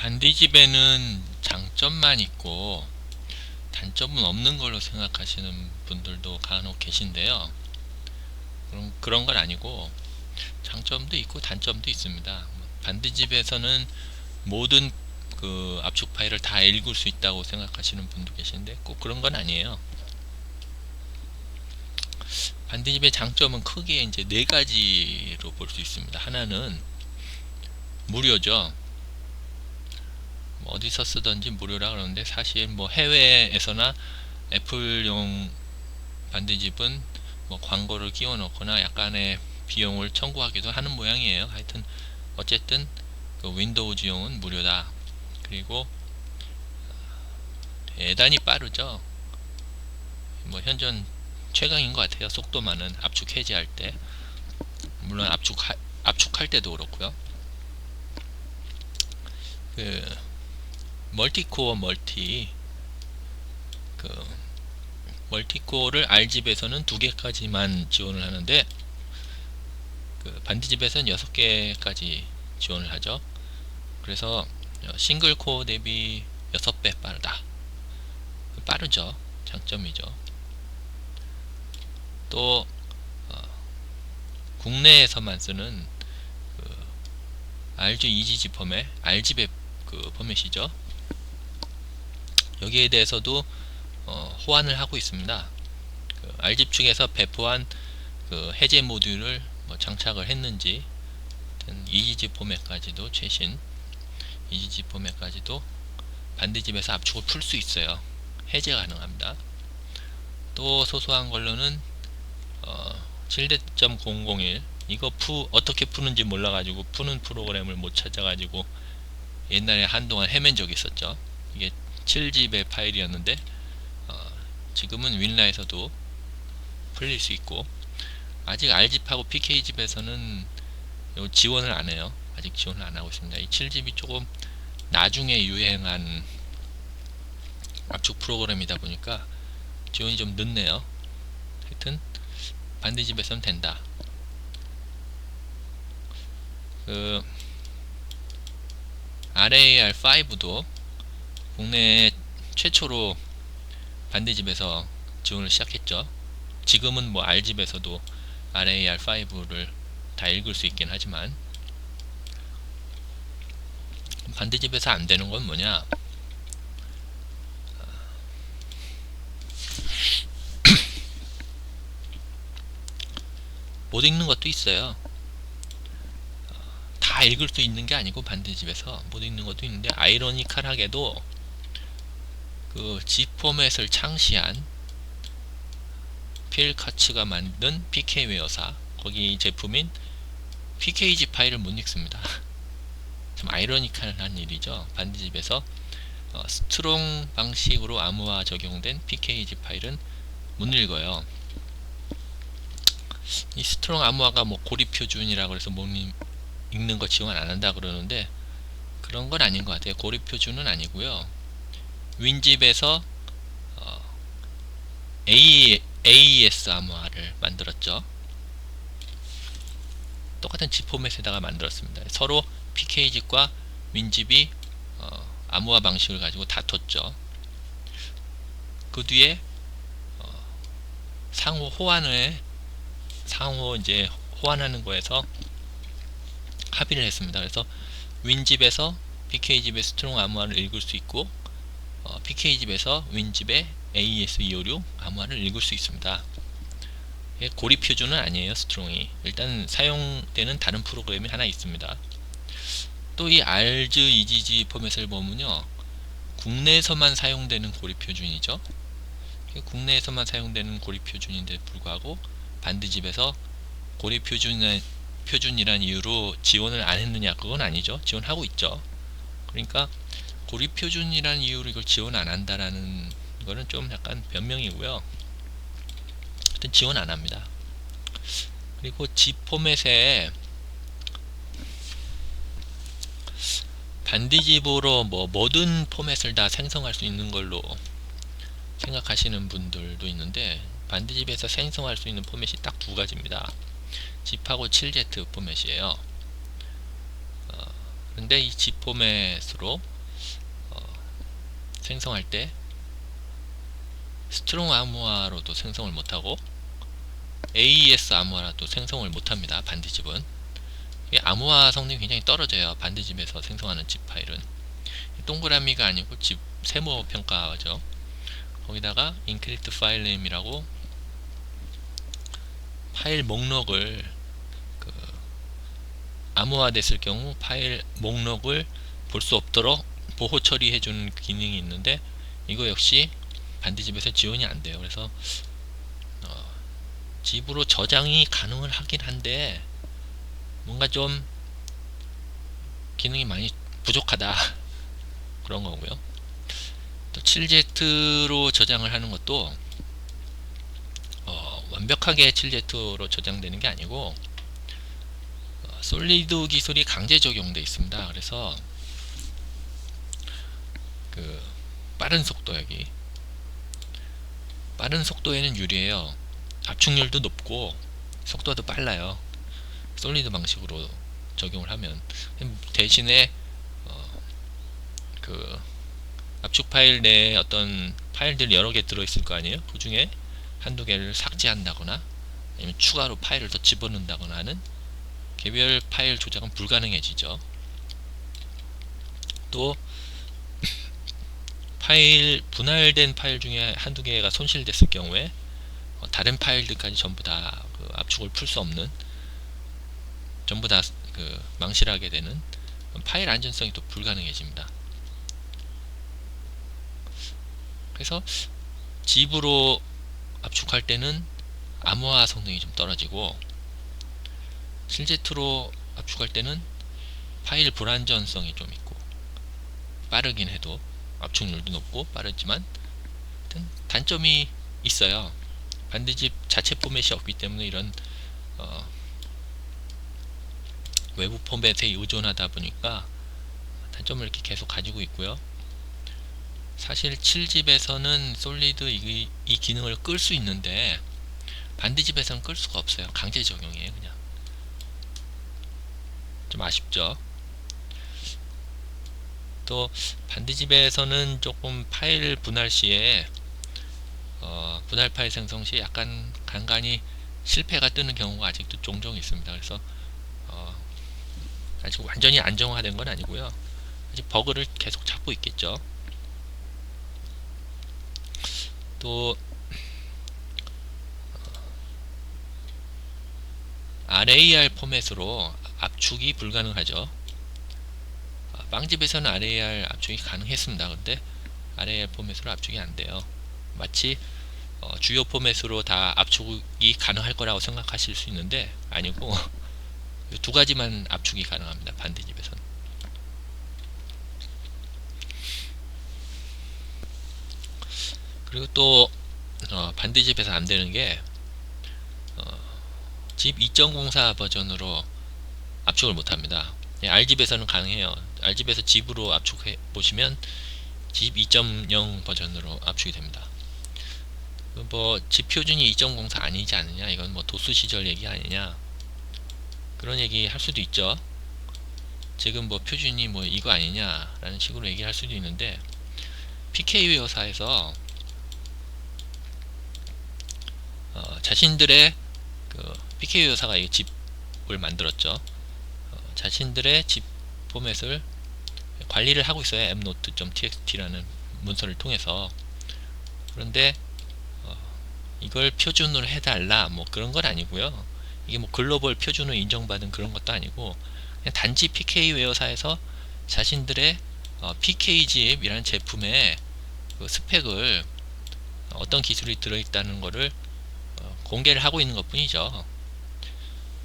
반디집에는 장점만 있고 단점은 없는 걸로 생각하시는 분들도 간혹 계신데요. 그런 건 아니고 장점도 있고 단점도 있습니다. 반디집에서는 모든 그 압축 파일을 다 읽을 수 있다고 생각하시는 분도 계신데 꼭 그런 건 아니에요. 반디집의 장점은 크게 이제 네 가지로 볼 수 있습니다. 하나는 무료죠. 어디서 쓰던지 무료라 그러는데 사실 뭐 해외에서나 애플용 반디집은 뭐 광고를 끼워 넣거나 약간의 비용을 청구하기도 하는 모양이에요. 하여튼 어쨌든 그 윈도우즈용은 무료다. 그리고 대단히 빠르죠. 뭐 현존 최강인 것 같아요. 속도만은 압축 해제할 때, 물론 압축할 때도 그렇고요. 그 멀티코어 멀티코어를 R집에서는 2개까지만 지원을 하는데 그 반디집에서는 6개까지 지원을 하죠. 그래서 싱글 코어 대비 6배 빠르다. 빠르죠. 장점이죠. 또 국내에서만 쓰는 그 RG EGG 포맷, R집의 그 포맷이죠. 여기에 대해서도 호환을 하고 있습니다. 그 R집 측에서 배포한 그 해제 모듈을 뭐 장착을 했는지 EGG 포맷까지도 최신 EGG 포맷까지도 반디집에서 압축을 풀 수 있어요. 해제 가능합니다. 또 소소한 걸로는 7.001 이거 어떻게 푸는지 몰라가지고 푸는 프로그램을 못 찾아가지고 옛날에 한동안 헤맨 적이 있었죠. 이게 7집의 파일이었는데 지금은 윈라에서도 풀릴 수 있고, 아직 R집하고 PK집에서는 지원을 안 해요. 아직 지원을 안 하고 있습니다. 이 7집이 조금 나중에 유행한 압축 프로그램이다 보니까 지원이 좀 늦네요. 하여튼 반디집에서는 된다. 그 RAR5도 국내 최초로 반디집에서 지원을 시작했죠. 지금은 뭐 R집에서도 RAR5를 다 읽을 수 있긴 하지만 반디집에서 안 되는 건 뭐냐? 못 읽는 것도 있어요. 다 읽을 수 있는 게 아니고 반디집에서 못 읽는 것도 있는데, 아이러니컬하게도 그 G 포맷을 창시한 필 카츠가 만든 PK웨어사 거기 제품인 PKG 파일을 못 읽습니다. 좀 아이러니컬한 일이죠. 반디집에서 스트롱 방식으로 암호화 적용된 PKG 파일은 못 읽어요. 이 스트롱 암호화가 뭐 고립 표준이라고 해서 못 읽는 거 지원 안 한다 그러는데 그런 건 아닌 것 같아요. 고립 표준은 아니고요. 윈집에서 AES 암호화를 만들었죠. 똑같은 G 포맷에다가 만들었습니다. 서로 PK집과 윈집이 암호화 방식을 가지고 다퉜죠. 그 뒤에 상호 이제 호환하는 거에서 합의를 했습니다. 그래서 윈집에서 PK집의 스트롱 암호화를 읽을 수 있고 PK집에서 윈집의 AES256 암호화를 읽을 수 있습니다. 고립 표준은 아니에요. 스트롱이 일단 사용되는 다른 프로그램이 하나 있습니다. 또 이 RG EGG 포맷을 보면요, 국내에서만 사용되는 고립 표준이죠. 국내에서만 사용되는 고립 표준인데 불구하고 반디집에서 고립 표준이란 이유로 지원을 안 했느냐? 그건 아니죠. 지원하고 있죠. 그러니까 고립 표준이란 이유로 이걸 지원 안 한다라는 거는 좀 약간 변명이고요. 하여튼 지원 안 합니다. 그리고 G 포맷에 반디집으로 뭐 모든 포맷을 다 생성할 수 있는 걸로 생각하시는 분들도 있는데, 반디집에서 생성할 수 있는 포맷이 딱 두 가지입니다. 집하고 7Z 포맷이에요. 그런데 이 G 포맷으로 생성할 때 스트롱 암호화로도 생성을 못하고 AES 암호화로도 생성을 못합니다. 반드집은 암호화 성능이 굉장히 떨어져요. 반드집에서 생성하는 집 파일은 동그라미가 아니고 집 세모 평가죠. 거기다가 encrypt file name이라고 파일 목록을 암호화 됐을 경우 파일 목록을 볼 수 없도록 보호 처리해주는 기능이 있는데 이거 역시 반드집에서 지원이 안 돼요. 그래서 집으로 저장이 가능을 하긴 한데 뭔가 좀 기능이 많이 부족하다 그런 거고요. 또 7Z로 저장을 하는 것도 완벽하게 7Z로 저장되는 게 아니고 솔리드 기술이 강제 적용되어 있습니다. 그래서 빠른 속도, 여기 빠른 속도에는 유리해요. 압축률도 높고 속도도 빨라요. 솔리드 방식으로 적용을 하면. 대신에 압축 파일 내에 어떤 파일들이 여러 개 들어있을 거 아니에요. 그 중에 한두 개를 삭제한다거나 아니면 추가로 파일을 더 집어넣는다거나 하는 개별 파일 조작은 불가능해지죠. 또 파일, 분할된 파일 중에 한두 개가 손실됐을 경우에 다른 파일들까지 전부 다 압축을 풀 수 없는, 전부 다 망실하게 되는 파일 안전성이 또 불가능해집니다. 그래서 집으로 압축할 때는 암호화 성능이 좀 떨어지고 7Z로 압축할 때는 파일 불안전성이 좀 있고 빠르긴 해도 압축률도 높고 빠르지만 단점이 있어요. 반드집 자체 포맷이 없기 때문에 이런 외부 포맷에 의존하다 보니까 단점을 이렇게 계속 가지고 있고요. 사실 7집에서는 솔리드 이 기능을 끌 수 있는데 반드집에서는 끌 수가 없어요. 강제 적용이에요. 그냥 좀 아쉽죠. 또 반드집에서는 조금 파일 분할 시에 분할 파일 생성 시 약간 간간히 실패가 뜨는 경우가 아직도 종종 있습니다. 그래서 아직 완전히 안정화된 건 아니고요. 아직 버그를 계속 찾고 있겠죠. 또 RAR 포맷으로 압축이 불가능하죠. 빵집에서는 RAR 압축이 가능했습니다. 근데 RAR 포맷으로 압축이 안 돼요. 마치 주요 포맷으로 다 압축이 가능할 거라고 생각하실 수 있는데 아니고 두 가지만 압축이 가능합니다. 반드집에서는. 그리고 또 반드집에서 안 되는 게 집 2.04 버전으로 압축을 못합니다. R집에서는 가능해요. R집에서 집으로 압축해 보시면 집 2.0 버전으로 압축이 됩니다. 뭐 집 표준이 2.04 아니지 않느냐, 이건 뭐 도스 시절 얘기 아니냐, 그런 얘기 할 수도 있죠. 지금 뭐 표준이 뭐 이거 아니냐 라는 식으로 얘기할 수도 있는데 PK웨어사에서 자신들의 PK웨어사가 이 집을 만들었죠. 자신들의 집 포맷을 관리를 하고 있어요. mnote.txt라는 문서를 통해서. 그런데 이걸 표준으로 해달라 뭐 그런 건 아니고요. 이게 뭐 글로벌 표준으로 인정받은 그런 것도 아니고 그냥 단지 PK웨어사에서 자신들의 PK집이라는 제품의 스펙을 어떤 기술이 들어있다는 것을 공개를 하고 있는 것 뿐이죠.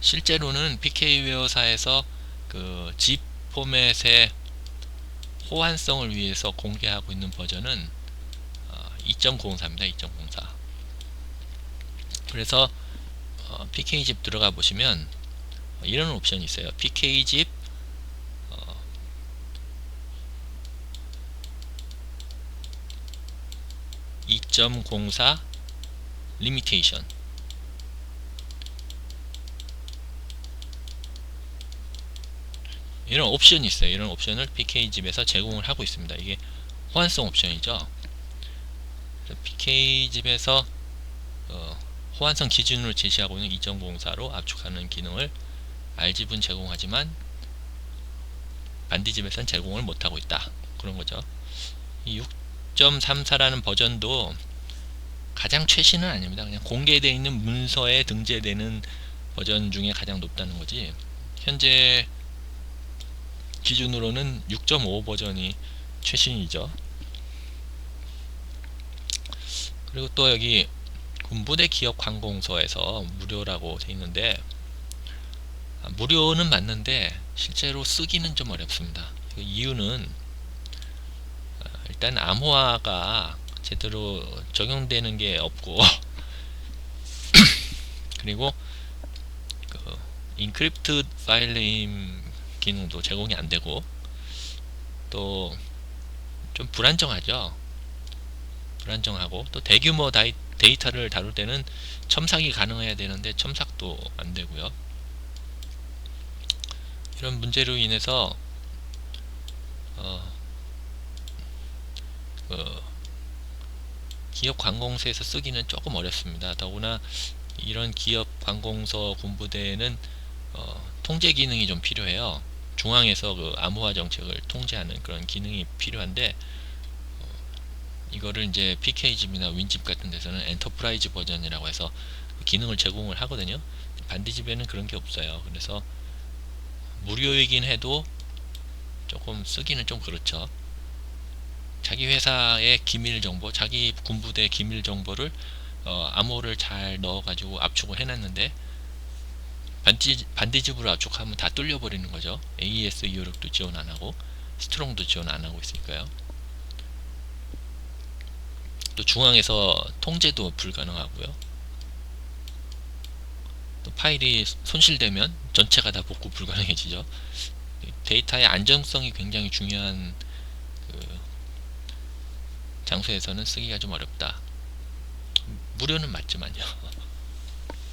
실제로는 PK웨어사에서 집 포맷의 호환성을 위해서 공개하고 있는 버전은 2.04입니다. 2.04. 그래서 PK집 들어가 보시면 이런 옵션이 있어요. PK집 어, 2.04 리미테이션, 이런 옵션이 있어요. 이런 옵션을 PK집에서 제공을 하고 있습니다. 이게 호환성 옵션이죠. PK집에서 호환성 기준으로 제시하고 있는 2.0사로 압축하는 기능을 R집은 제공하지만 반디집에서는 제공을 못하고 있다, 그런 거죠. 이 6.34라는 버전도 가장 최신은 아닙니다. 그냥 공개되어 있는 문서에 등재되는 버전 중에 가장 높다는 거지, 현재 기준으로는 6.5 버전이 최신이죠. 그리고 또 여기 군부대 기업 관공서에서 무료라고 되어 있는데, 무료는 맞는데 실제로 쓰기는 좀 어렵습니다. 그 이유는 일단 암호화가 제대로 적용되는 게 없고 그리고 그 인크립트 파일 네임 기능도 제공이 안 되고, 또 좀 불안정하죠. 불안정하고, 또 대규모 데이터를 다룰 때는 첨삭이 가능해야 되는데 첨삭도 안 되고요. 이런 문제로 인해서 기업 관공서에서 쓰기는 조금 어렵습니다. 더구나 이런 기업 관공서 군부대에는 통제 기능이 좀 필요해요. 중앙에서 그 암호화 정책을 통제하는 그런 기능이 필요한데, 이거를 이제 PK집이나 윈집 같은 데서는 엔터프라이즈 버전이라고 해서 그 기능을 제공을 하거든요. 반디집에는 그런 게 없어요. 그래서 무료이긴 해도 조금 쓰기는 좀 그렇죠. 자기 회사의 기밀 정보, 자기 군부대 기밀 정보를 암호를 잘 넣어가지고 압축을 해놨는데, 반디집으로 압축하면 다 뚫려버리는 거죠. AES 256도 지원 안하고 스트롱도 지원 안하고 있으니까요. 또 중앙에서 통제도 불가능하고요. 또 파일이 손실되면 전체가 다 복구 불가능해지죠. 데이터의 안정성이 굉장히 중요한 그 장소에서는 쓰기가 좀 어렵다. 무료는 맞지만요.